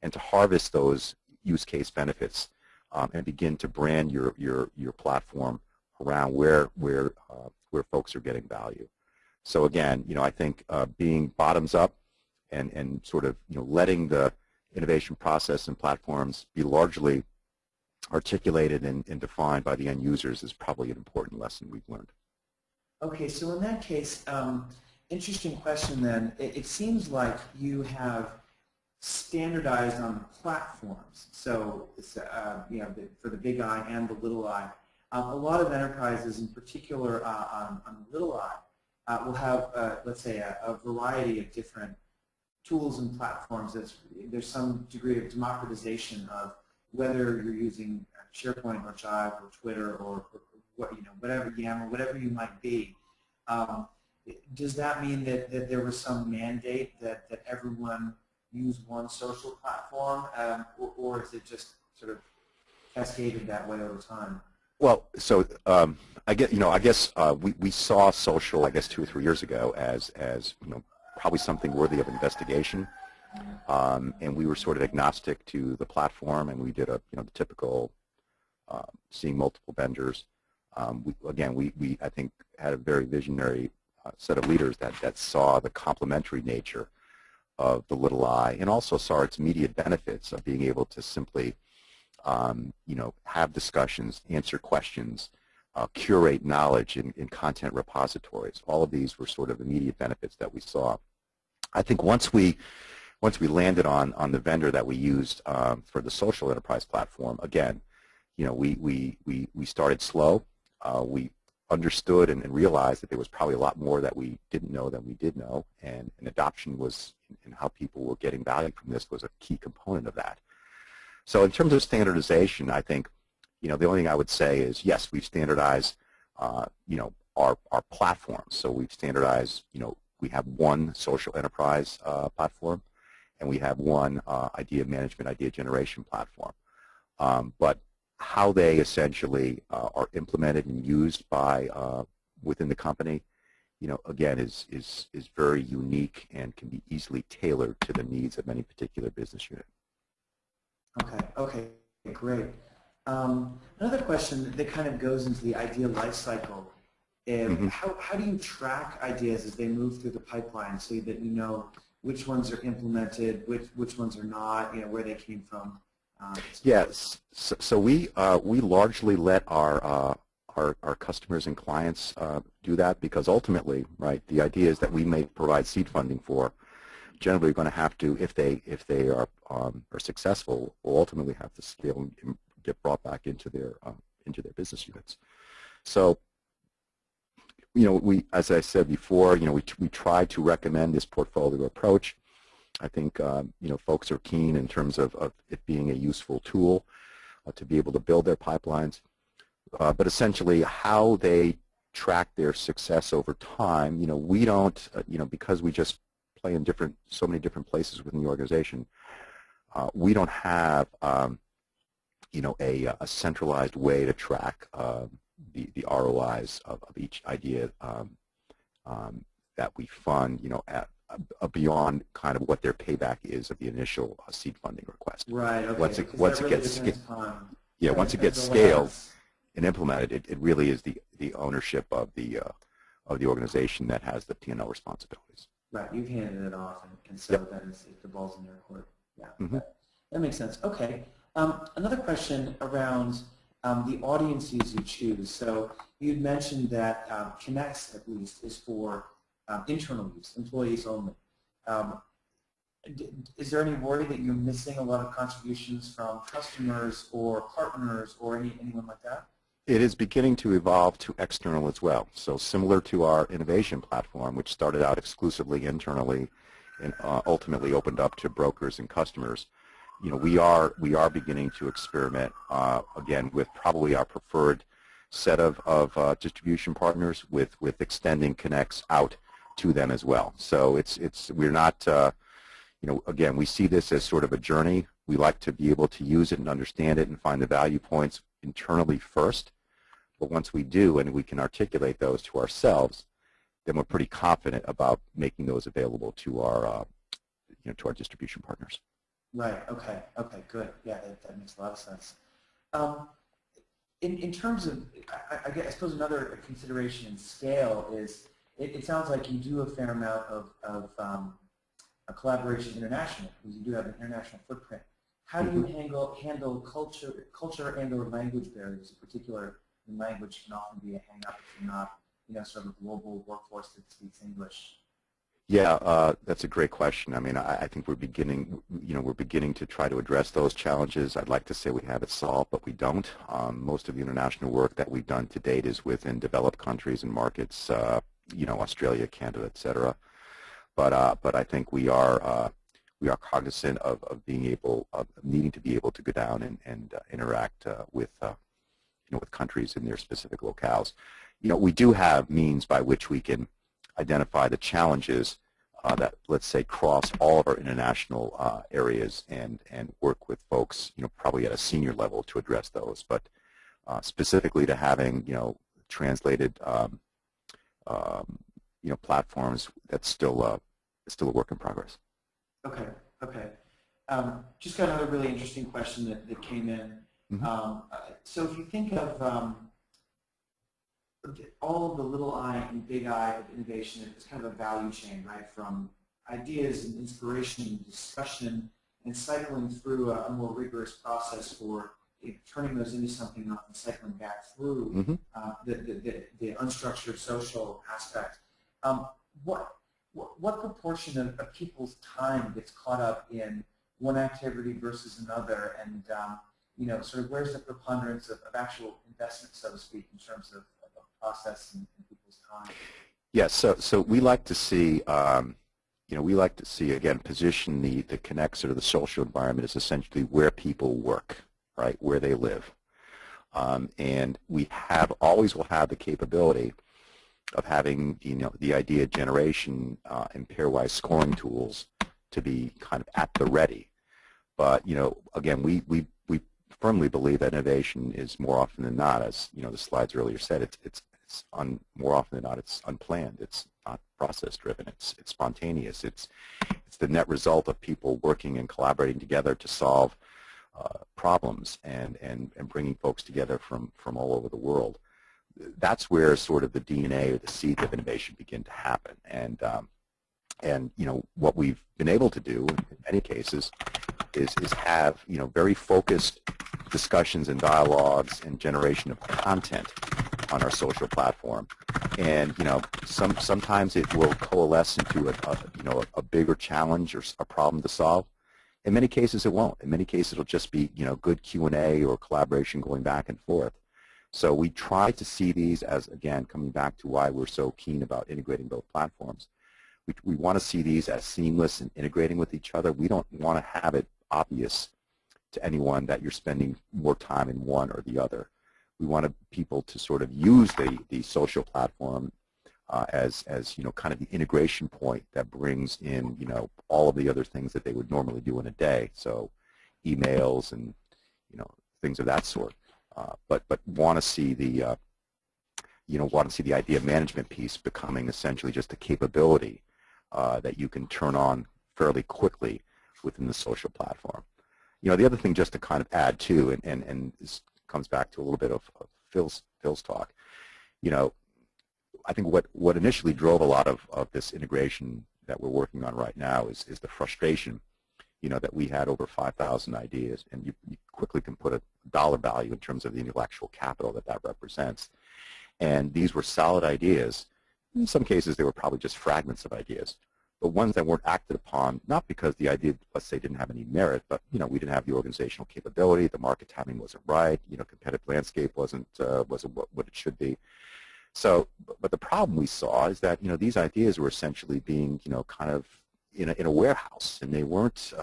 and to harvest those use case benefits and begin to brand your platform around where folks are getting value. So again, I think being bottoms up and sort of letting the innovation process and platforms be largely articulated and defined by the end users is probably an important lesson we've learned. Okay, so in that case, interesting question then. It seems like you have standardized on platforms. So for the big I and the little I. A lot of enterprises, in particular on the little I, will have, let's say, a variety of different tools and platforms. There's some degree of democratization of whether you're using SharePoint or Jive or Twitter or whatever Yammer, whatever you might be. Does that mean that there was some mandate that everyone use one social platform, or is it just sort of cascaded that way over time? Well, so I guess we saw social, I guess, 2 or 3 years ago as probably something worthy of investigation, and we were sort of agnostic to the platform, and we did the typical seeing multiple vendors. We I think had a very visionary set of leaders that saw the complementary nature of the little I, and also saw its immediate benefits of being able to simply have discussions, answer questions, curate knowledge in content repositories. All of these were sort of immediate benefits that we saw. I think once we landed on the vendor that we used for the social enterprise platform, again, we started slow. We understood and realized that there was probably a lot more that we didn't know than we did know, and adoption was, and how people were getting value from this was a key component of that. So in terms of standardization, I think, the only thing I would say is, yes, we've standardized, our platforms. So we've standardized, we have one social enterprise platform, and we have one idea management, idea generation platform. But how they essentially are implemented and used by within the company, again, is very unique and can be easily tailored to the needs of any particular business unit. Okay, great. Another question that kind of goes into the idea life cycle. How do you track ideas as they move through the pipeline so that you know which ones are implemented, which ones are not, where they came from? Yes. So we largely let our customers and clients do that, because ultimately, right, the idea is that we may provide seed funding for. Generally, we're going to have to, if they are successful, will ultimately have to scale and get brought back into their business units. So as I said before, we try to recommend this portfolio approach. I think, folks are keen in terms of it being a useful tool to be able to build their pipelines. But essentially, how they track their success over time, we don't, because we just play in so many different places within the organization, we don't have, a centralized way to track the ROIs of each idea that we fund, beyond kind of what their payback is of the initial seed funding request. Right. Okay. Once it gets once it gets the scaled labs. and implemented, it really is the ownership of the organization that has the P&L responsibilities. Right. You've handed it off, and so Yep. then it's the ball's in their court. Yeah. Mm-hmm. That makes sense. Okay. Another question around the audiences you choose. So you'd mentioned that Connects, at least, is for internal use, employees only. Is there any worry that you're missing a lot of contributions from customers or partners or anyone like that? It is beginning to evolve to external as well. So similar to our innovation platform, which started out exclusively internally and ultimately opened up to brokers and customers, we are beginning to experiment again with probably our preferred set of distribution partners with extending Connects out to them as well. So we're not again, we see this as sort of a journey. We like to be able to use it and understand it and find the value points internally first. But once we do and we can articulate those to ourselves, then we're pretty confident about making those available to our to our distribution partners. Right. Okay. Okay. Good. Yeah, that makes a lot of sense. In terms of, I suppose another consideration in scale is it sounds like you do a fair amount of a collaboration internationally, because you do have an international footprint. How do you handle culture and/or language barriers? In particular, in language can often be a hang-up if you're not, sort of a global workforce that speaks English. Yeah, that's a great question. I mean, I think we're beginning to try to address those challenges. I'd like to say we have it solved, but we don't. Most of the international work that we've done to date is within developed countries and markets, Australia, Canada, et cetera. But I think we are cognizant of needing to be able to go down and interact with with countries in their specific locales. We do have means by which we can identify the challenges that, let's say, cross all of our international areas and work with folks, probably at a senior level to address those. But specifically to having, translated, platforms, that's still a work in progress. Okay. Okay. Just got another really interesting question that came in. So if you think of all of the little I and big I of innovation, it's kind of a value chain, right? From ideas and inspiration and discussion and cycling through a more rigorous process for turning those into something else and cycling back through the unstructured social aspect. What proportion of people's time gets caught up in one activity versus another, and sort of where's the preponderance of actual investment, so to speak, in terms of process and people's time? Yes, so we like to see, again, position the Connects or the social environment as essentially where people work, right, where they live. And we always will have the capability of having, the idea generation and pairwise scoring tools to be kind of at the ready. But, again, we firmly believe that innovation is more often than not, as, the slides earlier said, more often than not, it's unplanned. It's not process-driven. It's spontaneous. It's the net result of people working and collaborating together to solve problems and bringing folks together from all over the world. That's where sort of the DNA or the seeds of innovation begin to happen. And what we've been able to do in many cases is have very focused discussions and dialogues and generation of content on our social platform. And sometimes it will coalesce into a bigger challenge or a problem to solve. In many cases it won't. In many cases it'll just be good Q&A or collaboration going back and forth. So we try to see these as, again, coming back to why we're so keen about integrating both platforms. We want to see these as seamless and integrating with each other. We don't want to have it obvious to anyone that you're spending more time in one or the other. We want people to sort of use the social platform as kind of the integration point that brings in all of the other things that they would normally do in a day. So emails and things of that sort. But want to see the the idea management piece becoming essentially just a capability that you can turn on fairly quickly within the social platform. The other thing just to kind of add to, and this comes back to a little bit of Phil's talk, I think what initially drove a lot of this integration that we're working on right now is the frustration, that we had over 5,000 ideas, and you quickly can put a dollar value in terms of the intellectual capital that represents. And these were solid ideas. In some cases, they were probably just fragments of ideas, but ones that weren't acted upon, not because the idea, let's say, didn't have any merit, but we didn't have the organizational capability, the market timing wasn't right, competitive landscape wasn't what it should be. So, but the problem we saw is that these ideas were essentially being kind of in a warehouse, and they weren't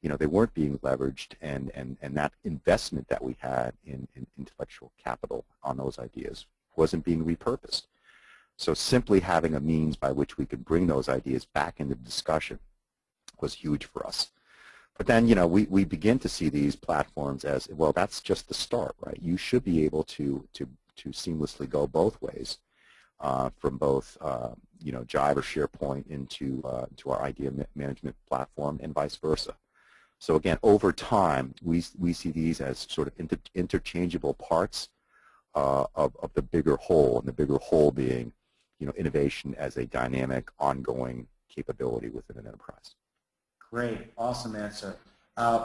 they weren't being leveraged, and that investment that we had in intellectual capital on those ideas wasn't being repurposed. So simply having a means by which we could bring those ideas back into discussion was huge for us. But then, we begin to see these platforms as, well, that's just the start, right? You should be able to seamlessly go both ways, from both, Jive or SharePoint into our idea management platform and vice versa. So again, over time, we see these as sort of interchangeable parts of the bigger whole, and the bigger whole being innovation as a dynamic, ongoing capability within an enterprise. Great, awesome answer.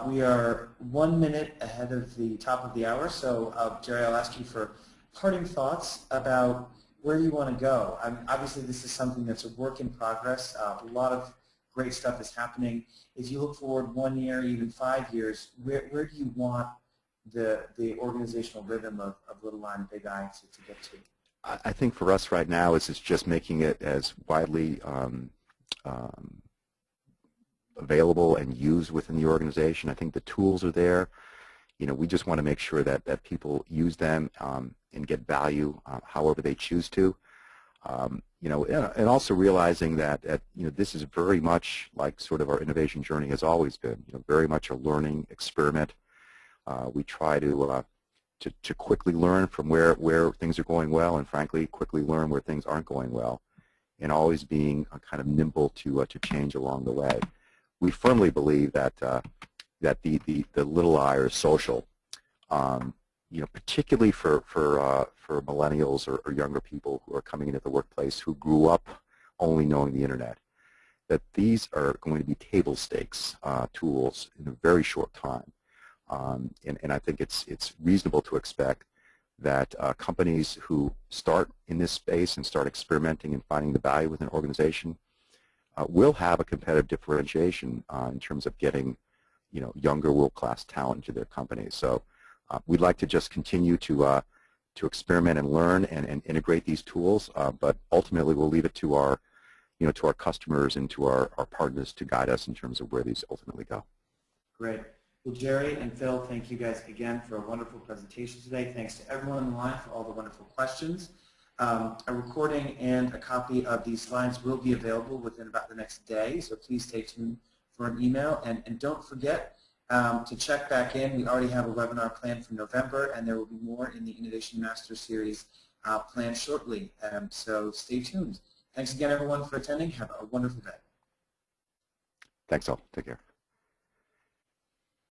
We are 1 minute ahead of the top of the hour, so Gerry, I'll ask you for parting thoughts about where you want to go. I mean, obviously, this is something that's a work in progress. A lot of great stuff is happening. If you look forward 1 year, even 5 years, where do you want the organizational rhythm of Little I and Big I to get to? I think for us right now is just making it as widely available and used within the organization. I think the tools are there. We just want to make sure that people use them and get value however they choose to. And also realizing that this is very much like sort of our innovation journey has always been. Very much a learning experiment. We try to quickly learn from where things are going well, and frankly, quickly learn where things aren't going well, and always being kind of nimble to change along the way. We firmly believe that the little I or social, particularly for millennials or younger people who are coming into the workplace who grew up only knowing the internet, that these are going to be table stakes tools in a very short time. And I think it's reasonable to expect that companies who start in this space and start experimenting and finding the value within an organization will have a competitive differentiation in terms of getting younger world-class talent into their companies. So we'd like to just continue to experiment and learn and integrate these tools, but ultimately we'll leave it to our to our customers and to our partners to guide us in terms of where these ultimately go. Great. Well, Gerry and Phil, thank you guys again for a wonderful presentation today. Thanks to everyone on the line for all the wonderful questions. A recording and a copy of these slides will be available within about the next day, so please stay tuned for an email. And don't forget to check back in. We already have a webinar planned for November, and there will be more in the Innovation Master Series planned shortly. So stay tuned. Thanks again, everyone, for attending. Have a wonderful day. Thanks all. Take care.